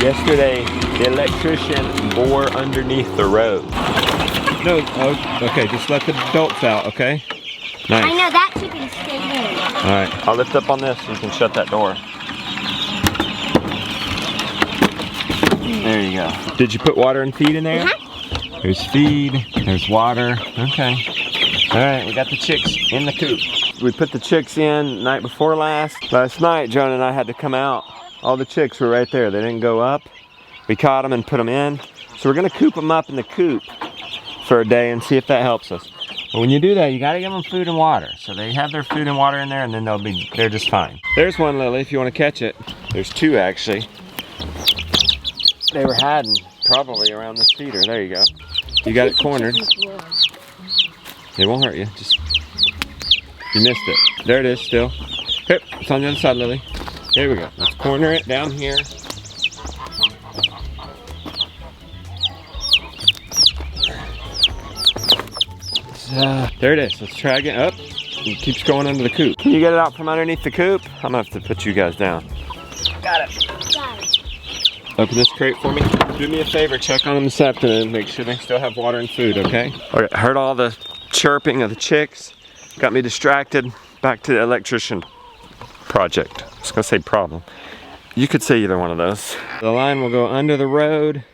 Yesterday, the electrician bore underneath the road. No, oh, okay, just let the adults out, okay? Nice. I know, that chicken stayed in. Alright, I'll lift up on this so you can shut that door. There you go. Did you put water and feed in there? There's feed, there's water. Okay. Alright, we got the chicks in the coop. We put the chicks in night before last. Last night, Jonah and I had to come out. All the chicks were right there. They didn't go up. We caught them and put them in. So we're gonna coop them up in the coop for a day and see if that helps us. But when you do that, you gotta give them food and water. So they have their food and water in there and then they're just fine. There's one, Lily, if you wanna catch it. There's two actually. They were hiding probably around this feeder. There you go. You got it cornered. It won't hurt you. Just, you missed it. There it is still. Here, it's on the other side, Lily. There we go. Let's corner it down here. There it is. Let's try again. Up. It keeps going under the coop. Can you get it out from underneath the coop? I'm gonna have to put you guys down. Got it. Got it. Open this crate for me. Do me a favor, check on them this afternoon. Make sure they still have water and food, okay? Okay, heard all the chirping of the chicks. Got me distracted. Back to the electrician project. I was gonna say problem. You could say either one of those. The line will go under the road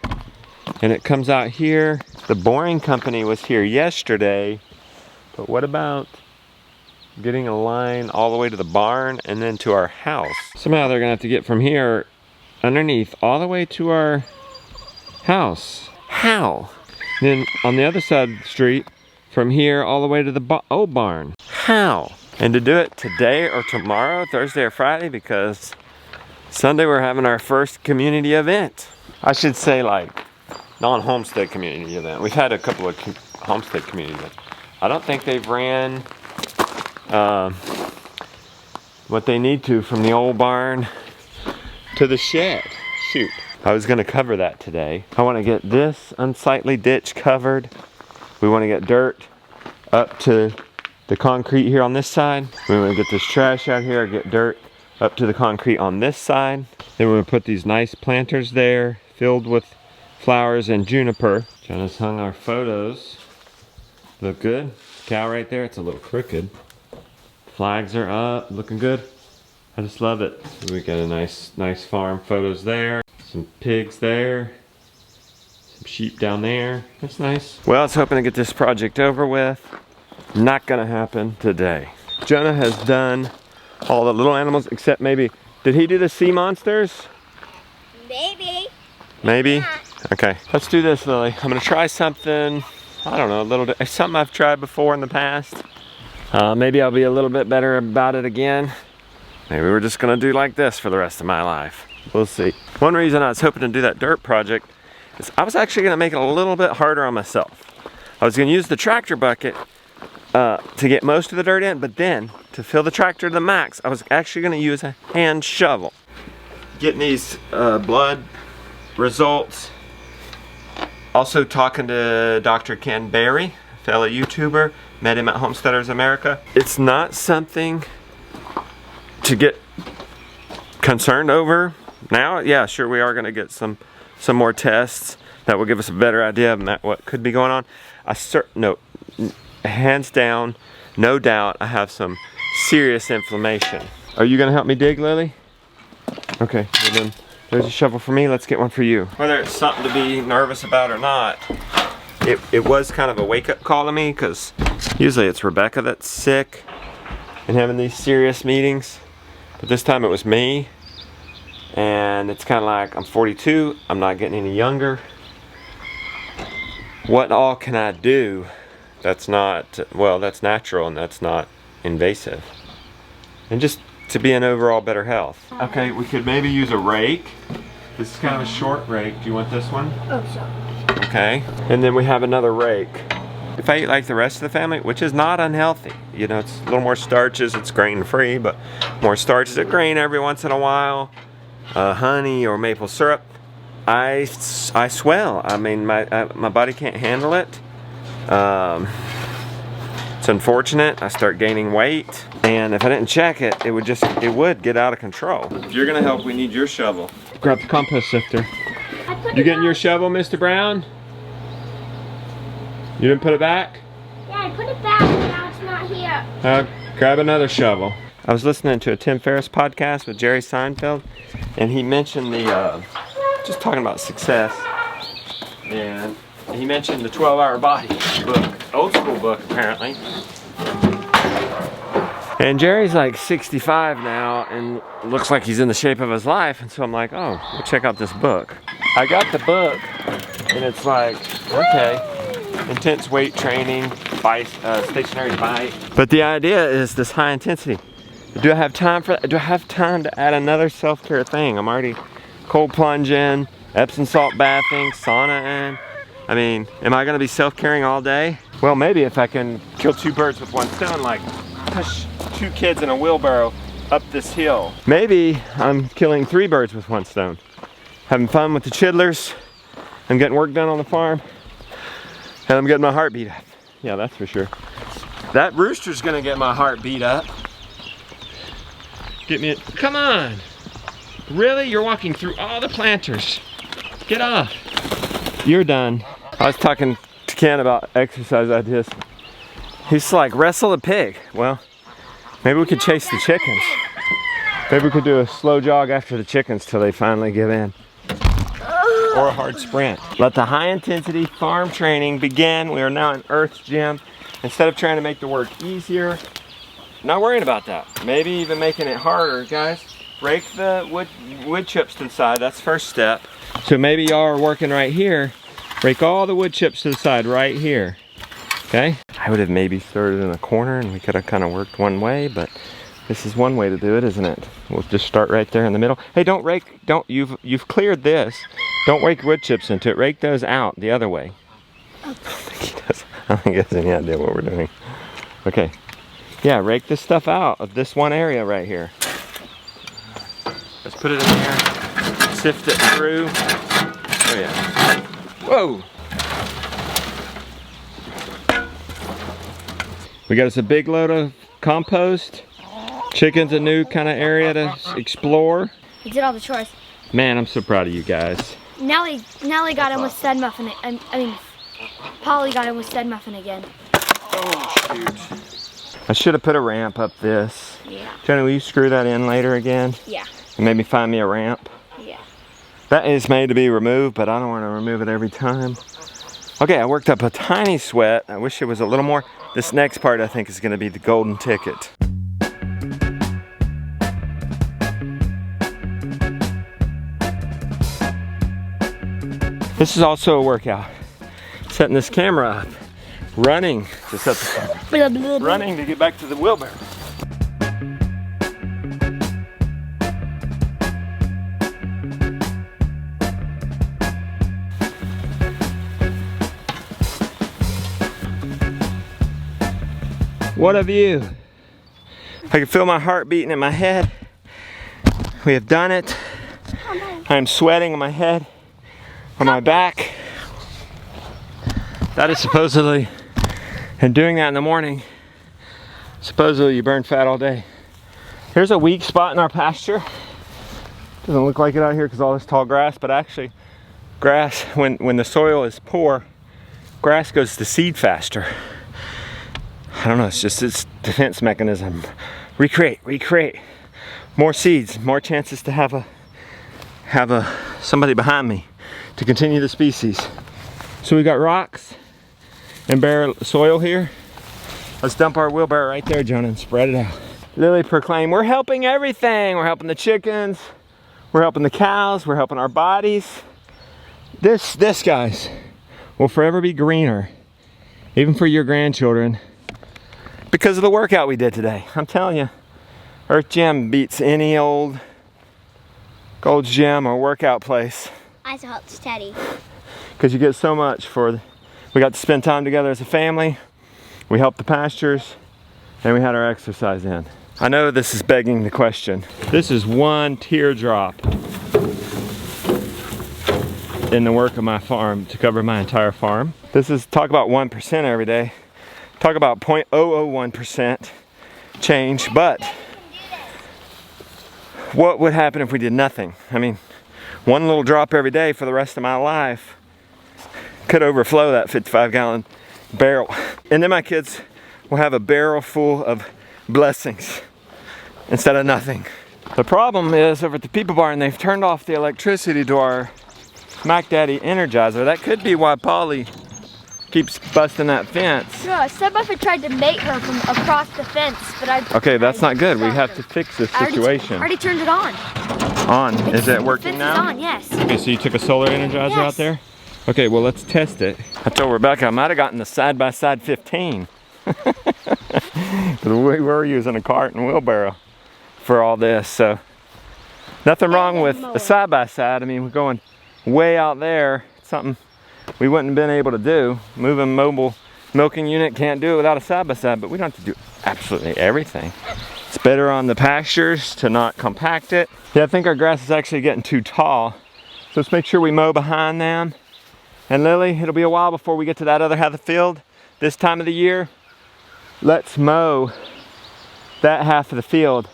and it comes out here. The boring company was here yesterday, but what about getting a line all the way to the barn and then to our house? Somehow they're gonna have to get from here underneath all the way to our house. How? Then on the other side of the street, from here all the way to the old barn. How? And to do it today or tomorrow, Thursday or Friday, because Sunday we're having our first community event. I should say like non-homestead community event. We've had a couple of homestead community events. I don't think they've ran what they need to from the old barn to the shed. Shoot. I was gonna cover that today. I wanna get this unsightly ditch covered. We wanna get dirt up to the concrete here on this side. We wanna get this trash out here, get dirt up to the concrete on this side. Then we're gonna put these nice planters there, filled with flowers and juniper. Jonah's hung our photos. Look good. Cow right there, it's a little crooked. Flags are up, looking good. I just love it. We got a nice farm photos there. Some pigs there. Some sheep down there. That's nice. Well, I was hoping to get this project over with. Not gonna happen today. Jonah has done all the little animals except maybe, did he do the sea monsters? Maybe. Maybe? Yeah. Okay, let's do this, Lily. I'm gonna try something, I don't know, something I've tried before in the past. Maybe I'll be a little bit better about it again. Maybe we're just gonna do like this for the rest of my life. We'll see. One reason I was hoping to do that dirt project is I was actually gonna make it a little bit harder on myself. I was gonna use the tractor bucket to get most of the dirt in, but then to fill the tractor to the max, I was actually gonna use a hand shovel. Getting these blood results. Also talking to Dr. Ken Berry, fellow YouTuber, met him at Homesteaders America. It's not something to get concerned over now. Yeah, sure, we are gonna get some more tests that will give us a better idea of what could be going on. Hands down, no doubt, I have some serious inflammation. Are you gonna help me dig, Lily? Okay, well then, there's a shovel for me, let's get one for you. Whether it's something to be nervous about or not, it was kind of a wake-up call to me, because usually it's Rebecca that's sick and having these serious meetings. But this time it was me, and it's kind of like, I'm 42, I'm not getting any younger. What all can I do that's not, well, that's natural and that's not invasive? And just to be in overall better health. Okay, we could maybe use a rake. This is kind of a short rake. Do you want this one? Oh, sure. Okay, and then we have another rake. If I eat like the rest of the family, which is not unhealthy, you know, it's a little more starches, it's grain-free, but more starches at grain every once in a while, honey or maple syrup, I swell. I mean, my body can't handle it. It's unfortunate. I start gaining weight, and if I didn't check it, it would get out of control. If you're gonna help, we need your shovel. grab the compost sifter. You getting your shovel, Mr. Brown? You didn't put it back? Yeah, I put it back and now it's not here. Grab another shovel. I was listening to a Tim Ferriss podcast with Jerry Seinfeld, and he mentioned the, just talking about success, and he mentioned the 12-Hour Body book, old school book apparently. And Jerry's like 65 now and looks like he's in the shape of his life, and so I'm like, oh, we'll check out this book. I got the book, and it's like, okay, intense weight training, stationary bike. But the idea is this high intensity. Do I have time for that? Do I have time to add another self-care thing? I'm already cold plunging, Epsom salt bathing, sauna in. I mean, am I gonna be self-caring all day? Well, maybe if I can kill two birds with one stone, like push 2 kids in a wheelbarrow up this hill. Maybe I'm killing 3 birds with one stone. Having fun with the chidlers, I'm getting work done on the farm, and I'm getting my heart beat up. Yeah, that's for sure. That rooster's gonna get my heart beat up. Get me come on. Really? You're walking through all the planters. Get off. You're done. I was talking to Ken about exercise ideas. He's like, wrestle a pig. Well, maybe we could chase the chickens. Maybe we could do a slow jog after the chickens till they finally give in. Or a hard sprint. Let the high intensity farm training begin. We are now in Earth's gym. Instead of trying to make the work easier, not worrying about that. Maybe even making it harder, guys. Break the wood chips to the side. That's first step. So maybe y'all are working right here. Break all the wood chips to the side right here. Okay? I would have maybe started in a corner and we could have kind of worked one way, but this is one way to do it, isn't it? We'll just start right there in the middle. Hey, you've cleared this. Don't rake wood chips into it. Rake those out the other way. I don't think he has any idea what we're doing. Okay. Yeah, rake this stuff out of this one area right here. Let's put it in there. Sift it through. Oh yeah. Whoa! We got us a big load of compost. Chicken's a new kind of area to explore. We did all the chores. Man, I'm so proud of you guys. Nellie got him with stud muffin. Polly got him with stud muffin again. Oh shoot! I should have put a ramp up this. Yeah. Jenny, will you screw that in later again? Yeah. And maybe find me a ramp. Yeah. That is made to be removed, but I don't want to remove it every time. Okay, I worked up a tiny sweat. I wish it was a little more. This next part I think is going to be the golden ticket. This is also a workout. Setting this camera up. Running to set the camera. Running to get back to the wheelbarrow. What a view. I can feel my heart beating in my head. We have done it. I am sweating on my head, on my back. That is supposedly, and doing that in the morning, supposedly you burn fat all day. Here's a weak spot in our pasture. Doesn't look like it out here because all this tall grass, but actually grass, when the soil is poor, grass goes to seed faster. I don't know, it's just its defense mechanism. Recreate. More seeds, more chances to have somebody behind me to continue the species. So we got rocks and bare soil here. Let's dump our wheelbarrow right there, Jonah, and spread it out. Lily proclaimed, we're helping everything. We're helping the chickens, we're helping the cows, we're helping our bodies. This, guys, will forever be greener, even for your grandchildren, because of the workout we did today. I'm telling you, Earth Gym beats any old Gold's Gym or workout place. I saw it's Teddy. Because you get so much we got to spend time together as a family, we helped the pastures, and we had our exercise in. I know this is begging the question. This is one teardrop in the work of my farm to cover my entire farm. This is, talk about 1% every day. Talk about 0.001% change, but what would happen if we did nothing? I mean, one little drop every day for the rest of my life could overflow that 55-gallon barrel. And then my kids will have a barrel full of blessings instead of nothing. The problem is over at the People Barn, they've turned off the electricity to our Mac Daddy Energizer. That could be why Polly keeps busting that fence. No, Stud Muffin tried to mate her from across the fence, but Okay, that's not good. We have to fix this situation. I already turned it on. On? Is it working now? It's on, yes. Okay, so you took a solar energizer out there? Okay, well let's test it. I told Rebecca I might have gotten the side-by-side 15. We were using a cart and wheelbarrow for all this, so nothing wrong with a side-by-side. I mean, we're going way out there. It's something we wouldn't have been able to do. Moving mobile milking unit, can't do it without a side-by-side, but we don't have to do absolutely everything. It's better on the pastures to not compact it. Yeah, I think our grass is actually getting too tall. So let's make sure we mow behind them. And Lily, it'll be a while before we get to that other half of the field. This time of the year, let's mow that half of the field.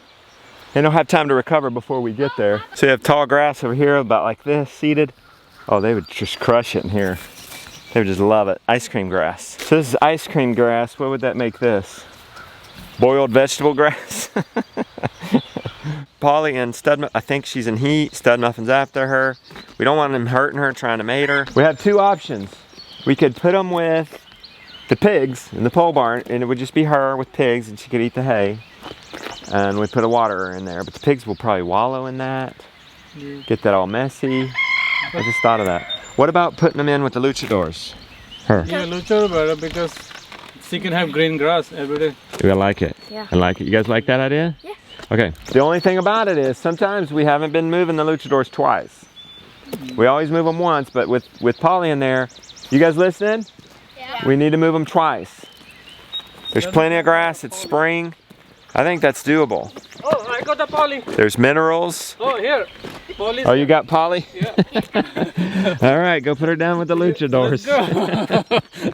And they'll have time to recover before we get there. So you have tall grass over here, about like this, seeded. Oh, they would just crush it in here. They would just love it. Ice cream grass. So this is ice cream grass. What would that make this? Boiled vegetable grass? Polly and Stud Muffin, I think she's in heat. Stud Muffin's after her. We don't want them hurting her, trying to mate her. We have two options. We could put them with the pigs in the pole barn, and it would just be her with pigs, and she could eat the hay. And we'd put a waterer in there, but the pigs will probably wallow in that. Get that all messy. I just thought of that. What about putting them in with the luchadors? Her. Yeah, luchador better because she can have green grass every day. I like it. Yeah. I like it. You guys like that idea? Yeah. Okay. The only thing about it is sometimes we haven't been moving the luchadors twice. We always move them once, but with Polly in there, you guys listening? Yeah. We need to move them twice. There's plenty of grass. It's spring. I think that's doable. Oh, I got the Polly. There's minerals. Oh, here. Polly's Oh, you got Polly? Yeah. All right, go put her down with the luchadors.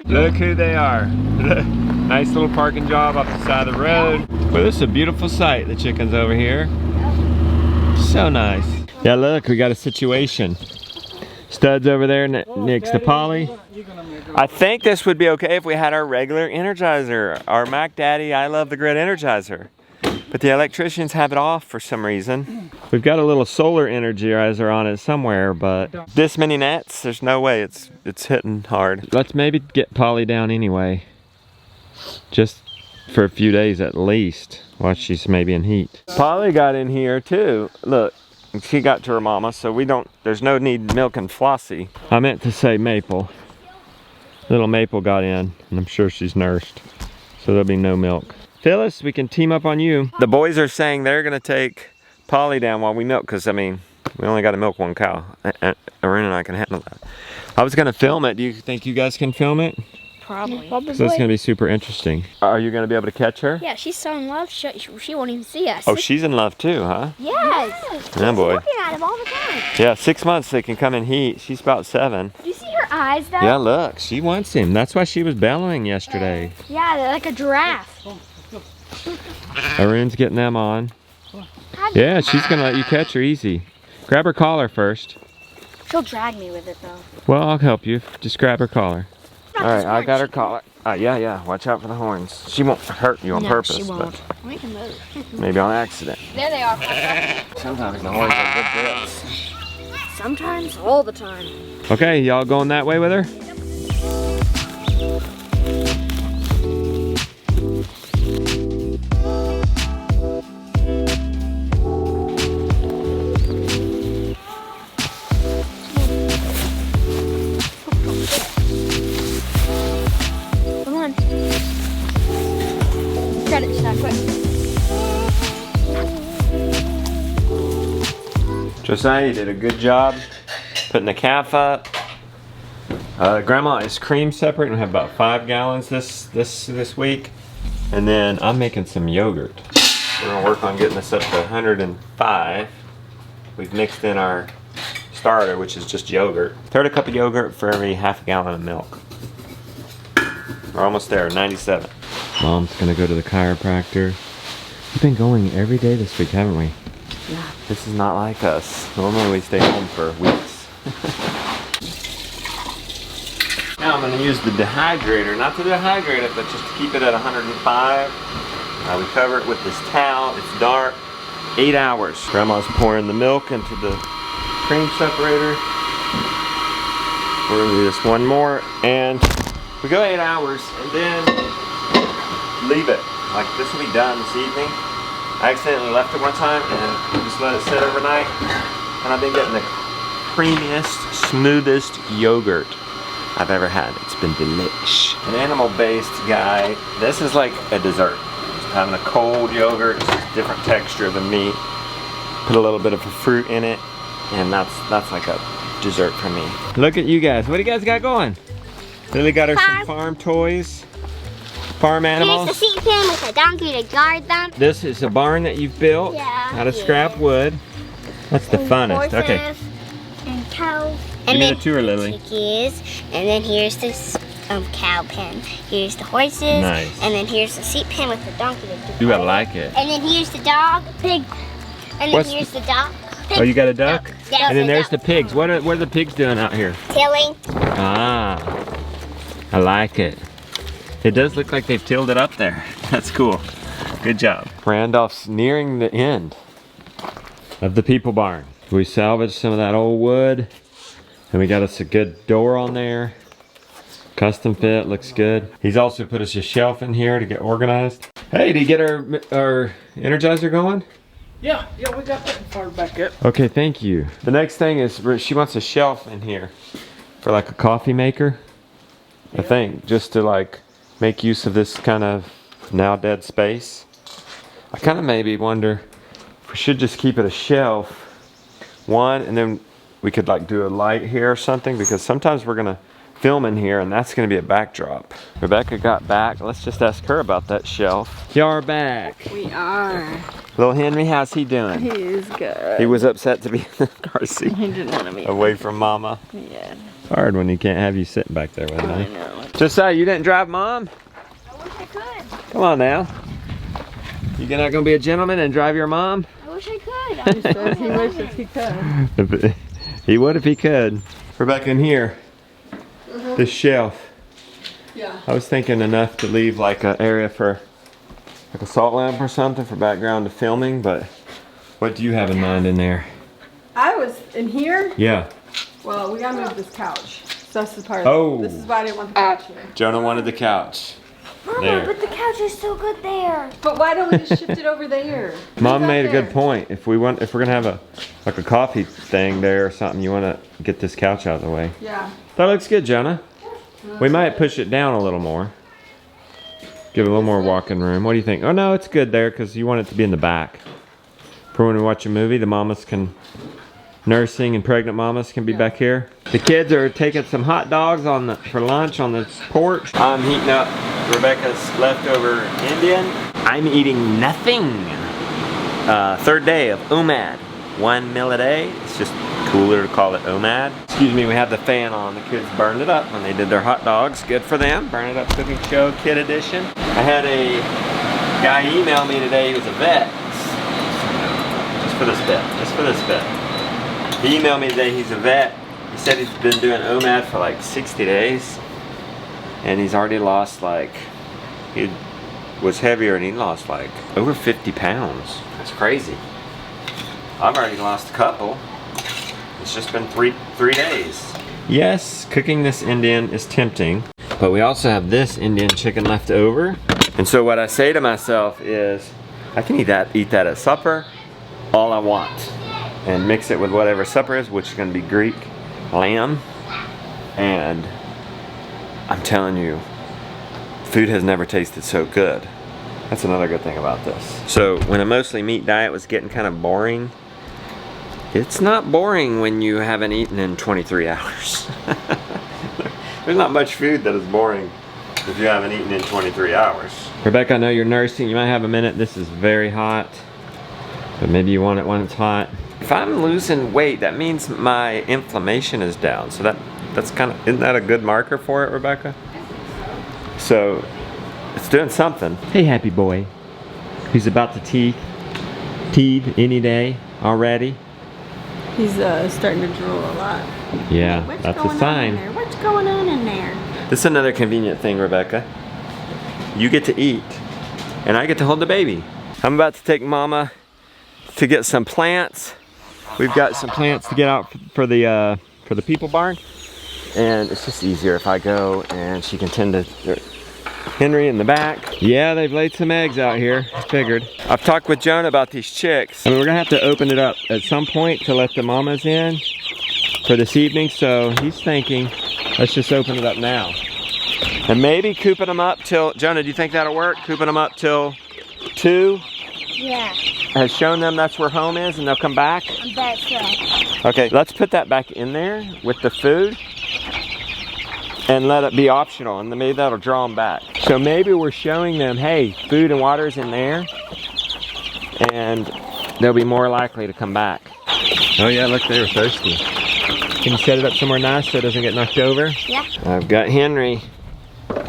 Look who they are. Nice little parking job off the side of the road. Well, this is a beautiful sight, the chickens over here. So nice. Yeah, look, we got a situation. Stud's over there next to Polly. I think this would be okay if we had our regular Energizer, our Mac Daddy I Love the Grid Energizer. But the electricians have it off for some reason. We've got a little solar Energizer on it somewhere, but this many nets, there's no way it's hitting hard. Let's maybe get Polly down anyway. Just for a few days at least, while she's maybe in heat. Polly got in here too. Look, she got to her mama, so there's no need milking Flossie. I meant to say Maple. Little Maple got in, and I'm sure she's nursed, so there'll be no milk. Phyllis, we can team up on you. The boys are saying they're gonna take Polly down while we milk, because I mean, we only got to milk one cow. Arun and I can handle that. I was gonna film it. Do you think you guys can film it? Probably. So it's gonna be super interesting. Are you gonna be able to catch her? Yeah, she's so in love, she won't even see us. Oh, she's in love too, huh? Yes. Yeah, boy. Looking at him all the time. Yeah, 6 months they can come in heat. She's about 7. Do you see her eyes though? Yeah, look, she wants him. That's why she was bellowing yesterday. Yeah, they're like a giraffe. Arun's getting them on. Yeah, she's gonna let you catch her easy. Grab her collar first. She'll drag me with it though. Well, I'll help you. Just grab her collar. Not All right, this I one. got her collar. Yeah. Watch out for the horns. She won't hurt you on purpose, she won't. but We can move. maybe on accident. There they are. Sometimes the horns are good bits. Sometimes, all the time. Okay, y'all going that way with her? Come on. Got it, Shaq, quick. Josiah, you did a good job putting the calf up. Grandma is cream separate and we have about 5 gallons this week. And then I'm making some yogurt. We're gonna work on getting this up to 105. We've mixed in our starter, which is just yogurt. Third a cup of yogurt for every half a gallon of milk. We're almost there, 97. Mom's gonna go to the chiropractor. We've been going every day this week, haven't we? This is not like us. Normally we stay home for weeks. Now I'm going to use the dehydrator, not to dehydrate it, but just to keep it at 105. We cover it with this towel. It's dark. 8 hours. Grandma's pouring the milk into the cream separator. We're going to do this one more, and we go 8 hours, and then leave it. Like this will be done this evening. I accidentally left it one time, and just let it sit overnight. And I've been getting the creamiest, smoothest yogurt I've ever had. It's been delish. An animal-based guy. This is like a dessert. Having a cold yogurt, it's a different texture than meat. Put a little bit of a fruit in it, and that's like a dessert for me. Look at you guys. What do you guys got going? Lily got her some farm toys. Farm animals. Here's the seat pen with a donkey to guard them. This is a barn that you've built out of scrap wood. That's the funnest. Horses Okay. and cows. Give And me then the tour, Lily. chickies. And then here's this cow pen. Here's the horses. Nice. And then here's the seat pen with the donkey to guard Ooh, I it. like it. And then here's the dog, pig. And then What's here's the dog. Pig. Oh, you got a duck? No, that's And then a there's the duck. pigs. What are the pigs doing out here? Tilling. Ah, I like it. It does look like they've tilled it up there. That's cool. Good job. Randolph's nearing the end of the people barn. We salvaged some of that old wood, and we got us a good door on there. Custom fit, looks good. He's also put us a shelf in here to get organized. Hey, did you get our Energizer going? Yeah, we got that fired back up. Okay, thank you. The next thing is she wants a shelf in here for like a coffee maker. I think just to like make use of this kind of now dead space. I kind of maybe wonder if we should just keep it a shelf, one, and then we could like do a light here or something, because sometimes we're gonna film in here and that's gonna be a backdrop. Rebecca got back. Let's just ask her about that shelf. Y'all back. We are. Little Henry, how's he doing? He is good. He was upset to be in the car seat. He didn't want to be Away from Mama. Yeah. Hard when he can't have you sitting back there with I him. know. Josiah, you didn't drive Mom? I wish I could. Come on now. You're not gonna be a gentleman and drive your mom? I wish I could. He says he wishes he could. He would if he could. Rebecca, in here, this shelf. Yeah. I was thinking enough to leave like an area for like a salt lamp or something for background to filming, but what do you have in mind in there? I was in here. Yeah. Well, we gotta move this couch. So that's the part. Oh. This is why I didn't want the couch here. Jonah wanted the couch. Mama, There. but the couch is so good there. But why don't we just shift it over there? Mom Leave made a that good there. point. If we're gonna have a coffee thing there or something, you wanna get this couch out of the way. Yeah. That looks good, Jonah. We might push it down a little more. Give it a little more walking room. What do you think? Oh no, it's good there because you want it to be in the back. For when we watch a movie, the mamas can, nursing and pregnant mamas can be back here. The kids are taking some hot dogs for lunch on the porch. I'm heating up Rebecca's leftover Indian. I'm eating nothing. Third day of OMAD. 1 meal a day. It's just cooler to call it OMAD. Excuse me, we had the fan on. The kids burned it up when they did their hot dogs. Good for them. Burn it up cooking show, kid edition. I had a guy email me today. He was a vet. Just for this bit. He emailed me today. He's a vet. He said he's been doing OMAD for like 60 days. And he's already lost like, he was heavier and he lost like over 50 pounds. That's crazy. I've already lost a couple. It's just been three days. Yes, cooking this Indian is tempting, but we also have this Indian chicken left over. And so what I say to myself is, I can eat that at supper all I want. And mix it with whatever supper is, which is gonna be Greek lamb. And I'm telling you, food has never tasted so good. That's another good thing about this. So when a mostly meat diet was getting kind of boring, it's not boring when you haven't eaten in 23 hours. There's not much food that is boring if you haven't eaten in 23 hours. Rebecca, I know you're nursing. You might have a minute. This is very hot, but maybe you want it when it's hot. If I'm losing weight, that means my inflammation is down. So that's kind of, isn't that a good marker for it, Rebecca? So it's doing something. Hey, happy boy. He's about to teeth any day. already? He's starting to drool a lot. Yeah, What's that's going a sign. on in there? What's going on in there? This is another convenient thing, Rebecca. You get to eat, and I get to hold the baby. I'm about to take Mama to get some plants. We've got some plants to get out for the people barn, and it's just easier if I go and she can tend to Henry in the back. Yeah, they've laid some eggs out here. I figured. I've talked with Jonah about these chicks. I mean, we're gonna have to open it up at some point to let the mamas in for this evening. So he's thinking, let's just open it up now. And maybe cooping them up till, Jonah, do you think that'll work? Cooping them up till 2? Yeah, Has shown them that's where home is and they'll come back? I bet so. Okay, let's put that back in there with the food and let it be optional, and then maybe that'll draw them back. So maybe we're showing them, hey, food and water's in there, and they'll be more likely to come back. Oh yeah, look, they were thirsty. Can you set it up somewhere nice so it doesn't get knocked over? Yeah. I've got Henry.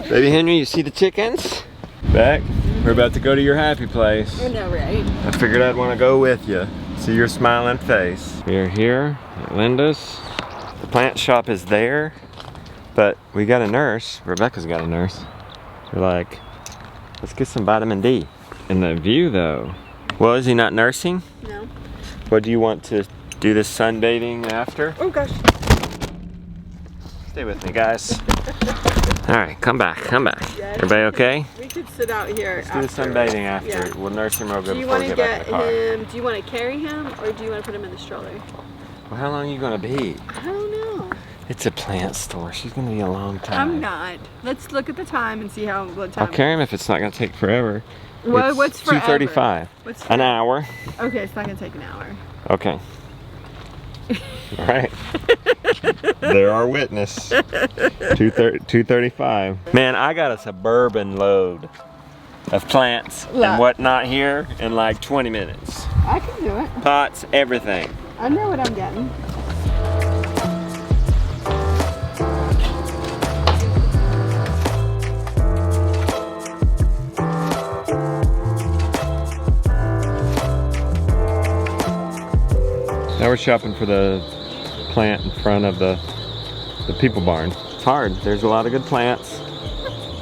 Baby Henry, you see the chickens? Beck, we're about to go to your happy place. I know, right? I figured I'd want to go with you. See your smiling face. We are here at Linda's. The plant shop is there, but we got a nurse. Rebecca's got a nurse. We're like, let's get some vitamin D. And the view though. Well, is he not nursing? No. What do you want to do this sunbathing after? Oh gosh. Stay with me, guys. All right, come back, come back. Yeah, Everybody okay? We could sit out here. Let's do the sunbathing after. Yeah. We'll nurse him real good Do you before want we to get back get in the car. him? Do you want to carry him, or do you want to put him in the stroller? Well, how long are you gonna be? I don't know. It's a plant store. She's gonna be a long time. I'm not. Let's look at the time and see what time. I'll carry him if it's not gonna take forever. What, what's forever? 2:35. What's An hour. Okay, it's not gonna take an hour. Okay. All right. They're our witness. 2:35. Man, I got a suburban load of plants Yeah. and whatnot here in like 20 minutes. I can do it. Pots, everything. I know what I'm getting. Now we're shopping for the plant in front of the people barn. It's hard. There's a lot of good plants.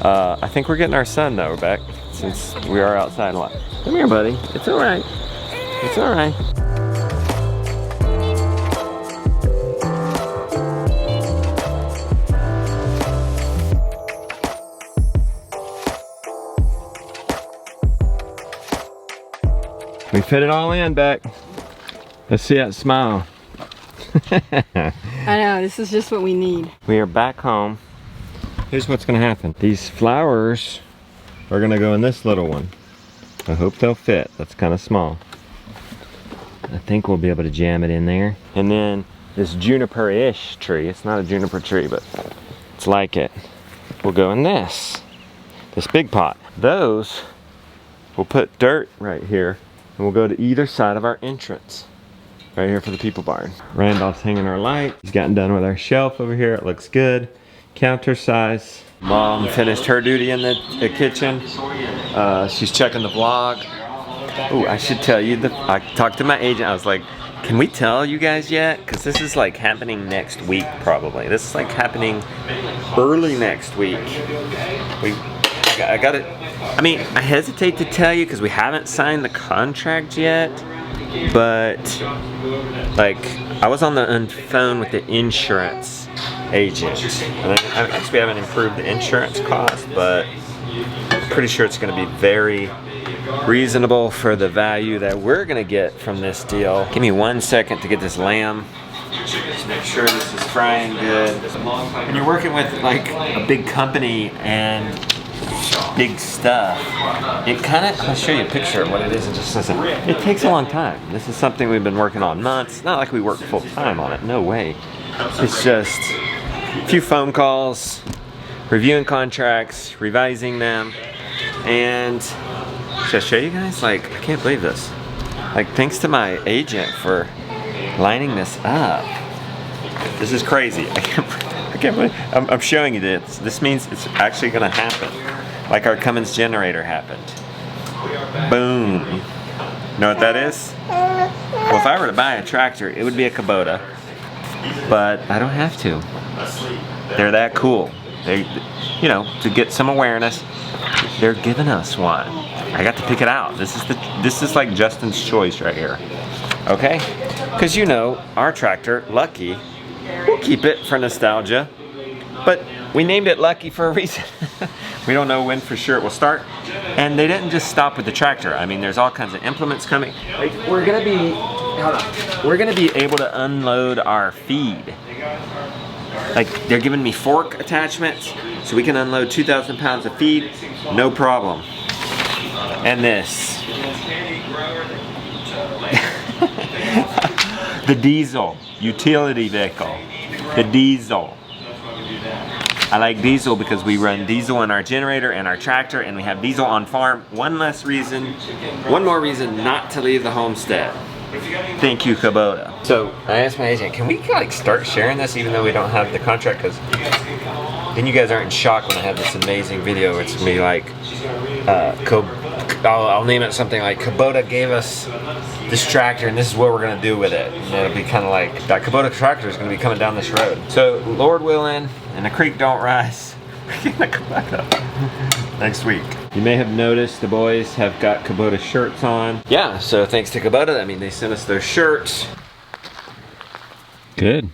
I think we're getting our sun though, Rebecca, since we are outside a lot. Come here, buddy. It's all right. It's all right. We fit it all in, Beck. Let's see that smile. I know, this is just what we need. We are back home. Here's what's gonna happen. These flowers are gonna go in this little one. I hope they'll fit. That's kind of small. I think we'll be able to jam it in there. And then this juniper-ish tree, it's not a juniper tree, but it's like it, will go in this big pot. Those, we'll put dirt right here, and we'll go to either side of our entrance. Right here for the people barn. Randolph's hanging our light. He's gotten done with our shelf over here. It looks good. Counter size. Mom finished her duty in the kitchen. She's checking the vlog. Oh, I should tell you, I talked to my agent. I was like, can we tell you guys yet? Because this is like happening next week probably. This is like happening early next week. I got it. I mean, I hesitate to tell you because we haven't signed the contract yet. But like, I was on the phone with the insurance agent, and I guess we haven't improved the insurance cost, but I'm pretty sure it's going to be very reasonable for the value that we're going to get from this deal. Give me 1 second to get this lamb. Just make sure this is frying good. When you're working with like a big company and big stuff, it kind of, I'll show you a picture of what it is in just a second. It takes a long time. This is something we've been working on months. Not like we work full time on it, no way. It's just a few phone calls, reviewing contracts, revising them, and should I show you guys? Like, I can't believe this. Like, thanks to my agent for lining this up. This is crazy. I can't believe, I'm showing you this. This means it's actually gonna happen. Like our Cummins generator happened. Boom. Know what that is? Well, if I were to buy a tractor, it would be a Kubota. But I don't have to. They're that cool. They, you know, to get some awareness, they're giving us one. I got to pick it out. This is like Justin's choice right here. Okay? Because you know, our tractor, Lucky, we'll keep it for nostalgia. But we named it Lucky for a reason. We don't know when for sure it will start. And they didn't just stop with the tractor. I mean, there's all kinds of implements coming. Like, we're gonna be able to unload our feed. Like, they're giving me fork attachments, so we can unload 2,000 pounds of feed, no problem. And this. The diesel, utility vehicle. The diesel. I like diesel because we run diesel in our generator and our tractor, and we have diesel on farm. One more reason not to leave the homestead. Thank you, Kubota. So I asked my agent, can we like start sharing this even though we don't have the contract? Because then you guys aren't in shock when I have this amazing video. It's gonna be like, I'll name it something like Kubota gave us this tractor and this is what we're gonna do with it. And it'll be kind of like that Kubota tractor is gonna be coming down this road. So Lord willing, and the creek don't rise, we're getting a Kubota next week. You may have noticed the boys have got Kubota shirts on. Yeah, so thanks to Kubota, I mean they sent us their shirts. Good.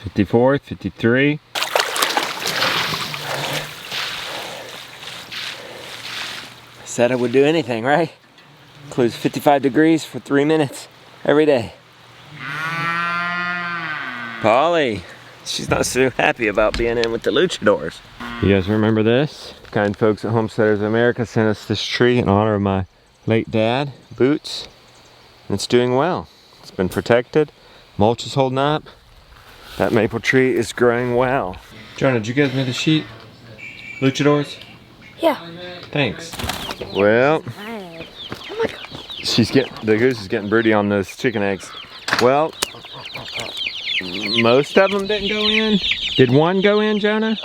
54, 53. Said I would do anything, right? Includes 55 degrees for 3 minutes every day. Polly, she's not so happy about being in with the luchadors. You guys remember this? Kind folks at Homesteaders of America sent us this tree in honor of my late dad, Boots. And it's doing well. It's been protected. Mulch is holding up. That maple tree is growing well. Jonah, did you guys make the sheet? Luchadors? Yeah. Thanks. Well, the goose is getting broody on those chicken eggs. Well, most of them didn't go in. Did one go in, Jonah?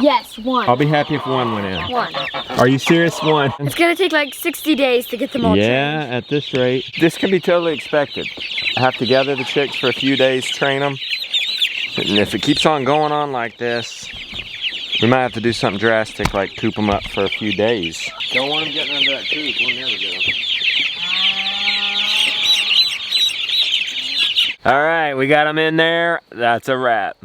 Yes, one. I'll be happy if one went in. One. Are you serious? One? It's gonna take like 60 days to get them all Yeah, trained. at this rate. This can be totally expected. I have to gather the chicks for a few days, train them. And if it keeps on going on like this, we might have to do something drastic like coop them up for a few days. Don't want them getting under that coop, we'll never get them. All right, we got them in there. That's a wrap.